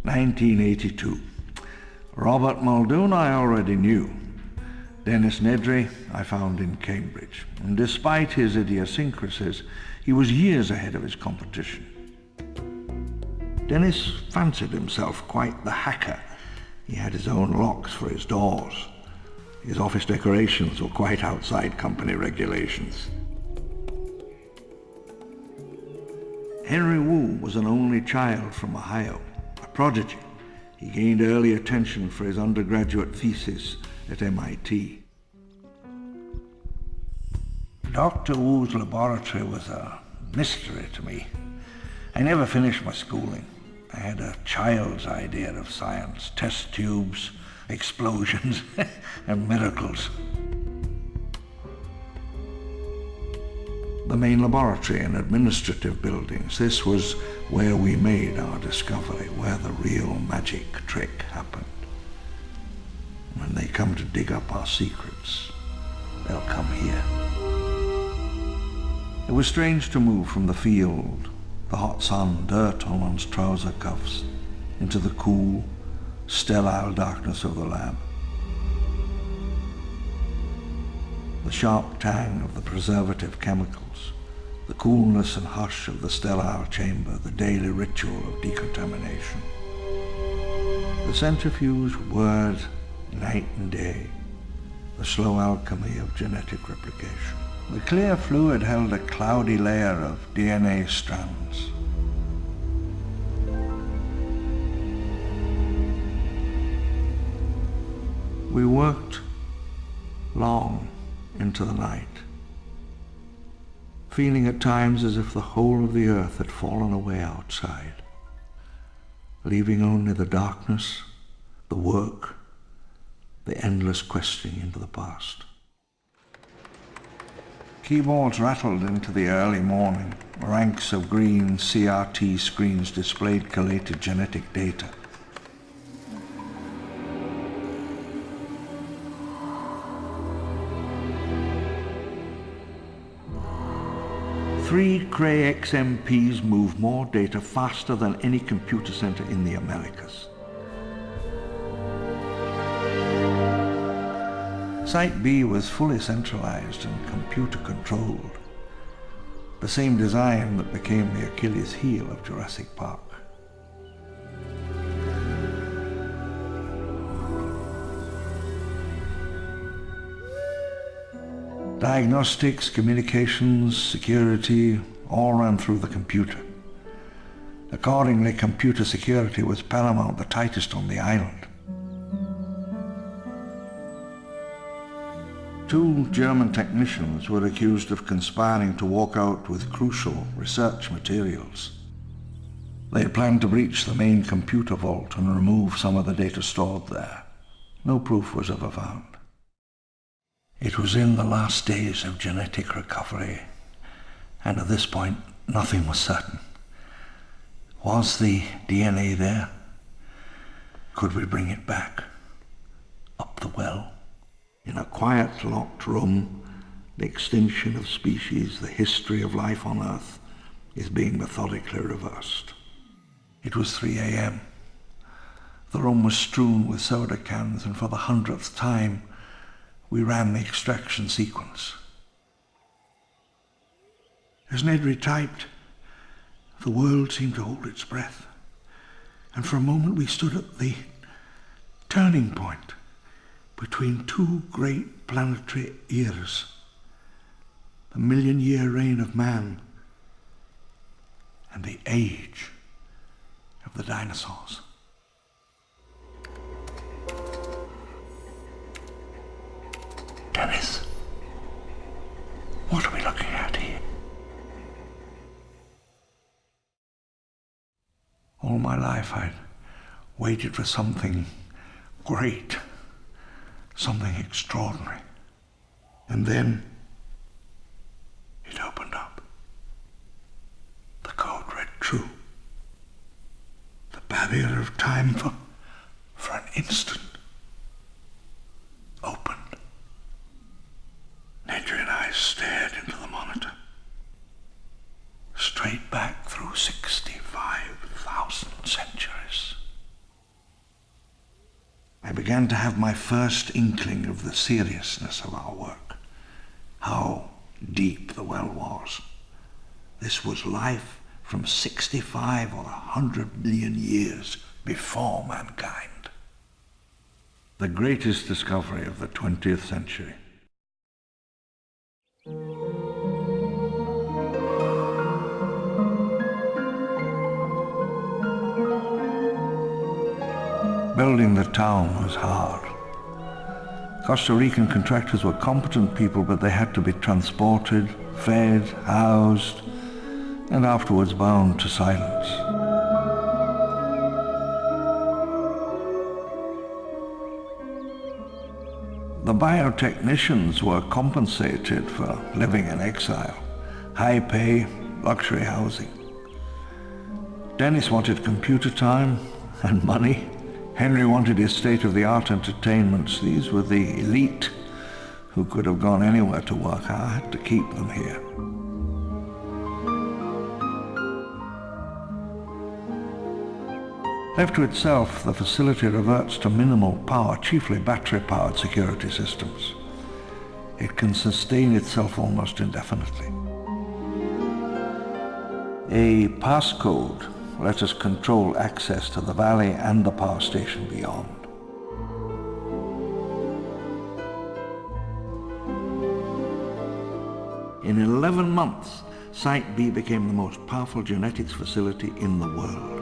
1982. Robert Muldoon I already knew. Dennis Nedry I found in Cambridge, and despite his idiosyncrasies, he was years ahead of his competition. Dennis fancied himself quite the hacker. He had his own locks for his doors. His office decorations were quite outside company regulations. Henry Wu was an only child from Ohio, a prodigy. He gained early attention for his undergraduate thesis at MIT. Dr. Wu's laboratory was a mystery to me. I never finished my schooling. I had a child's idea of science, test tubes, explosions, and miracles. The main laboratory and administrative buildings, this was where we made our discovery, where the real magic trick happened. When they come to dig up our secrets, they'll come here. It was strange to move from the field, the hot sun, dirt on one's trouser cuffs, into the cool, sterile darkness of the lab. The sharp tang of the preservative chemicals, the coolness and hush of the sterile chamber, the daily ritual of decontamination. The centrifuge whirred night and day, the slow alchemy of genetic replication. The clear fluid held a cloudy layer of DNA strands. We worked long into the night, feeling at times as if the whole of the earth had fallen away outside, leaving only the darkness, the work, the endless questioning into the past. Keyboards rattled into the early morning. Ranks of green CRT screens displayed collated genetic data. Three Cray XMPs move more data faster than any computer center in the Americas. Site B was fully centralized and computer-controlled, the same design that became the Achilles heel of Jurassic Park. Diagnostics, communications, security, all ran through the computer. Accordingly, computer security was paramount, the tightest on the island. 2 German technicians were accused of conspiring to walk out with crucial research materials. They planned to breach the main computer vault and remove some of the data stored there. No proof was ever found. It was in the last days of genetic recovery, and at this point, nothing was certain. Was the DNA there? Could we bring it back? Up the well? In a quiet, locked room, the extinction of species, the history of life on Earth, is being methodically reversed. It was 3 a.m. The room was strewn with soda cans, and for the 100th time, we ran the extraction sequence. As Nedry typed, the world seemed to hold its breath, and for a moment we stood at the turning point between 2 great planetary eras, the million-year reign of man and the age of the dinosaurs. Dennis, what are we looking at here? All my life I'd waited for something great, something extraordinary. And then it opened up. The code read true. The barrier of time for an instant opened. Nedry and I stared into the monitor. Straight back through 65,000 centuries. began to have my first inkling of the seriousness of our work, how deep the well was. This was life from 65 or 100 million years before mankind. The greatest discovery of the 20th century. Building the town was hard. Costa Rican contractors were competent people, but they had to be transported, fed, housed, and afterwards bound to silence. The biotechnicians were compensated for living in exile, high pay, luxury housing. Dennis wanted computer time and money. Henry wanted his state-of-the-art entertainments. These were the elite who could have gone anywhere to work. I had to keep them here. Left to itself, the facility reverts to minimal power, chiefly battery-powered security systems. It can sustain itself almost indefinitely. A passcode let us control access to the valley and the power station beyond. In 11 months, Site B became the most powerful genetics facility in the world.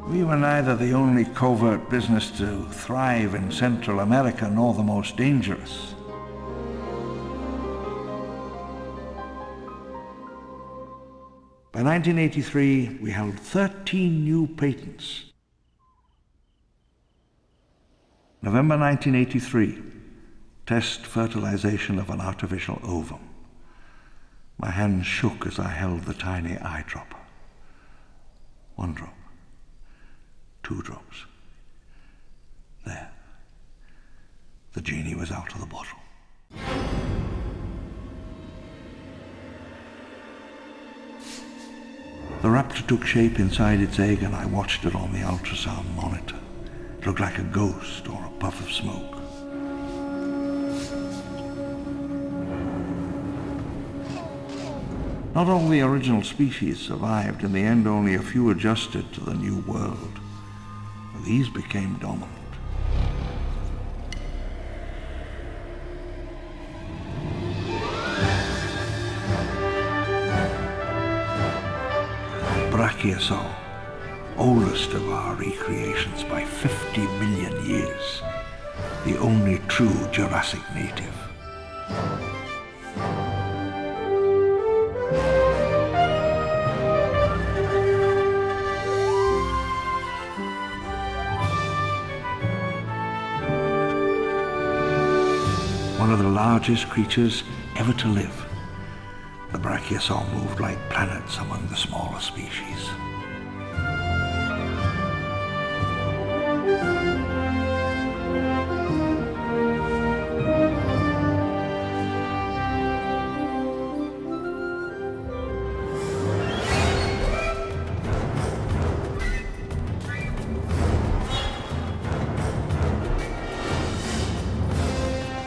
We were neither the only covert business to thrive in Central America nor the most dangerous. By 1983, we held 13 new patents. November 1983, test fertilization of an artificial ovum. My hand shook as I held the tiny eye dropper. 1 drop, 2 drops. There. The genie was out of the bottle. The raptor took shape inside its egg, and I watched it on the ultrasound monitor. It looked like a ghost or a puff of smoke. Not all the original species survived. In the end, only a few adjusted to the new world. These became dominant. Brachiosaur, oldest of our recreations by 50 million years, the only true Jurassic native. One of the largest creatures ever to live. The Brachiosaur moved like planets among the smaller species.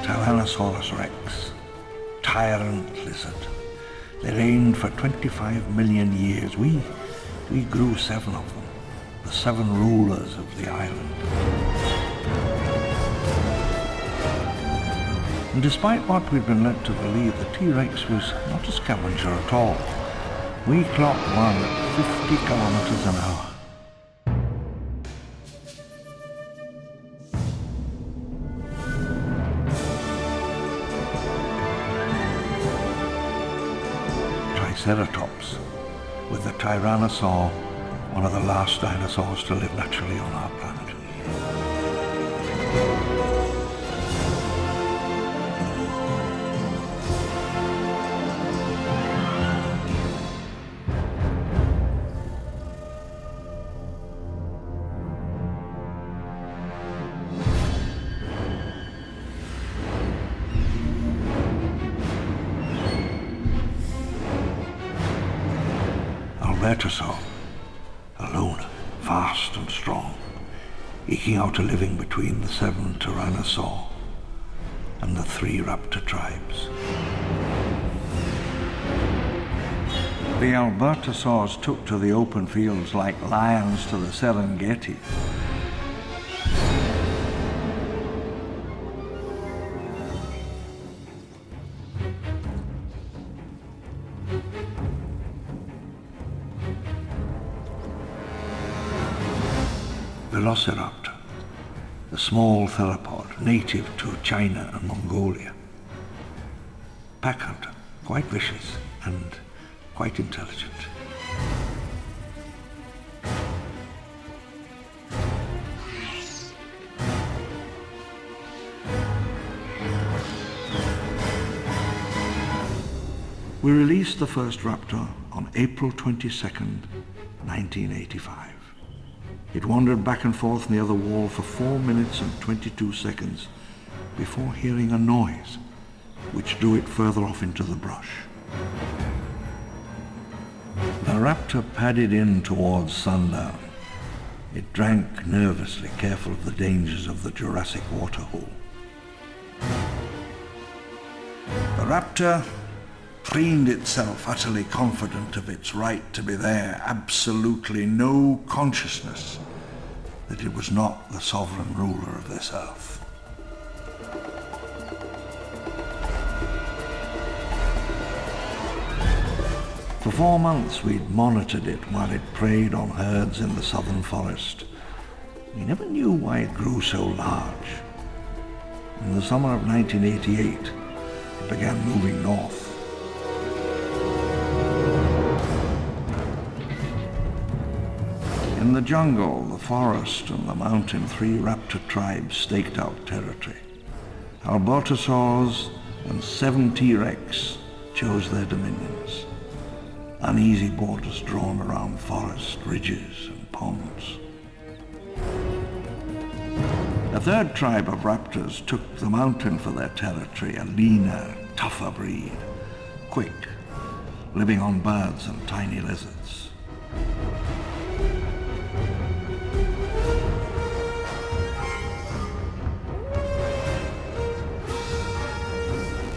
Tyrannosaurus rex, tyrant lizard. They reigned for 25 million years. We grew 7 of them, the 7 rulers of the island. And despite what we'd been led to believe, the T-Rex was not a scavenger at all. We clocked one at 50 kilometers an hour. Triceratops, with the Tyrannosaur, one of the last dinosaurs to live naturally on our planet. Albertosaur, alone, fast and strong. eking out a living between the 7 tyrannosaurs and the 3 raptor tribes. The Albertosaurs took to the open fields like lions to the Serengeti. Velociraptor, a small theropod native to China and Mongolia. Pack hunter, quite vicious and quite intelligent. We released the first raptor on April 22nd, 1985. It wandered back and forth near the wall for 4 minutes and 22 seconds before hearing a noise which drew it further off into the brush. The raptor padded in towards sundown. It drank nervously, careful of the dangers of the Jurassic waterhole. The raptor preened itself, utterly confident of its right to be there, absolutely no consciousness that it was not the sovereign ruler of this earth. For 4 months we'd monitored it while it preyed on herds in the southern forest. We never knew why it grew so large. In the summer of 1988, it began moving north. In the jungle, the forest, and the mountain, 3 raptor tribes staked out territory. Albertosaurs and 7 T-Rex chose their dominions. Uneasy borders drawn around forest, ridges, and ponds. A 3rd tribe of raptors took the mountain for their territory, a leaner, tougher breed, quick, living on birds and tiny lizards.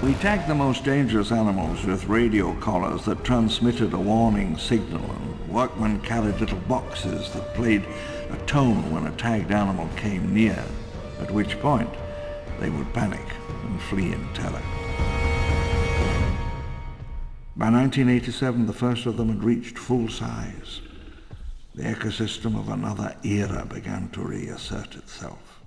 We tagged the most dangerous animals with radio collars that transmitted a warning signal, and workmen carried little boxes that played a tone when a tagged animal came near, at which point they would panic and flee in terror. By 1987, the first of them had reached full size. The ecosystem of another era began to reassert itself.